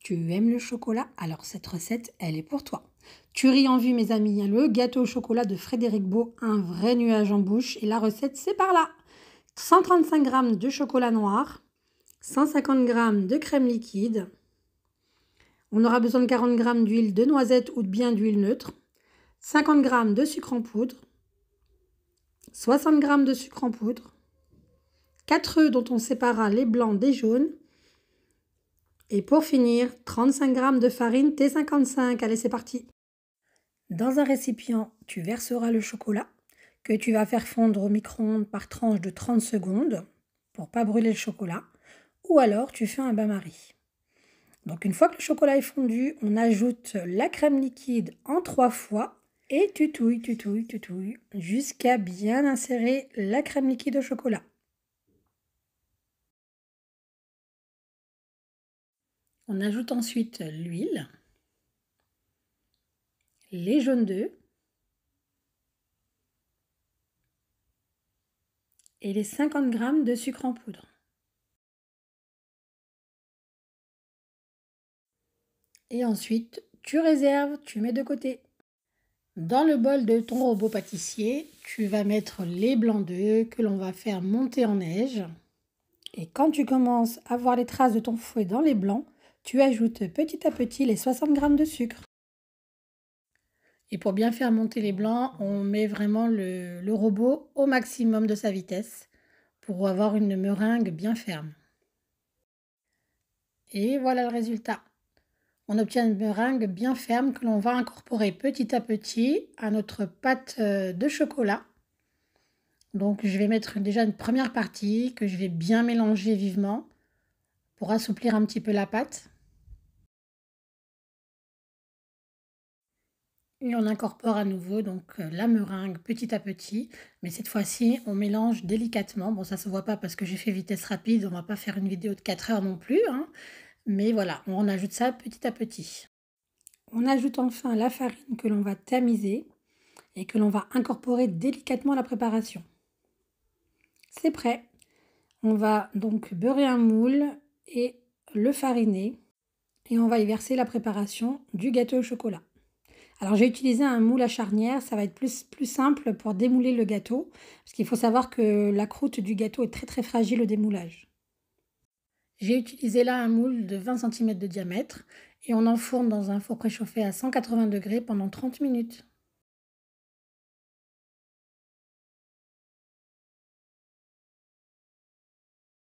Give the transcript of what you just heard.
Tu aimes le chocolat? Alors cette recette, elle est pour toi. Tuerie en vue, mes amis, le gâteau au chocolat de Frédéric Beau, un vrai nuage en bouche. Et la recette, c'est par là. 135 g de chocolat noir, 150 g de crème liquide. On aura besoin de 40 g d'huile de noisette ou bien d'huile neutre, 50 g de sucre en poudre, 60 g de sucre en poudre, 4 œufs dont on séparera les blancs des jaunes. Et pour finir, 35 g de farine T55. Allez, c'est parti. Dans un récipient, tu verseras le chocolat que tu vas faire fondre au micro-ondes par tranche de 30 secondes pour ne pas brûler le chocolat. Ou alors, tu fais un bain-marie. Donc, une fois que le chocolat est fondu, on ajoute la crème liquide en 3 fois et tu touilles jusqu'à bien insérer la crème liquide au chocolat. On ajoute ensuite l'huile, les jaunes d'œufs et les 50 g de sucre en poudre. Et ensuite, tu réserves, tu mets de côté. Dans le bol de ton robot pâtissier, tu vas mettre les blancs d'œufs que l'on va faire monter en neige. Et quand tu commences à voir les traces de ton fouet dans les blancs, tu ajoutes petit à petit les 60 g de sucre. Et pour bien faire monter les blancs, on met vraiment le robot au maximum de sa vitesse pour avoir une meringue bien ferme. Et voilà le résultat. On obtient une meringue bien ferme que l'on va incorporer petit à petit à notre pâte de chocolat. Donc je vais mettre déjà une première partie que je vais bien mélanger vivement pour assouplir un petit peu la pâte. Et on incorpore à nouveau donc la meringue petit à petit, mais cette fois-ci on mélange délicatement. Bon, ça se voit pas parce que j'ai fait vitesse rapide, on va pas faire une vidéo de 4 heures non plus, hein. Mais voilà, on ajoute ça petit à petit. On ajoute enfin la farine que l'on va tamiser et que l'on va incorporer délicatement à la préparation. C'est prêt. On va donc beurrer un moule et le fariner et on va y verser la préparation du gâteau au chocolat. Alors j'ai utilisé un moule à charnière, ça va être plus simple pour démouler le gâteau parce qu'il faut savoir que la croûte du gâteau est très fragile au démoulage. J'ai utilisé là un moule de 20 cm de diamètre et on enfourne dans un four préchauffé à 180 degrés pendant 30 minutes.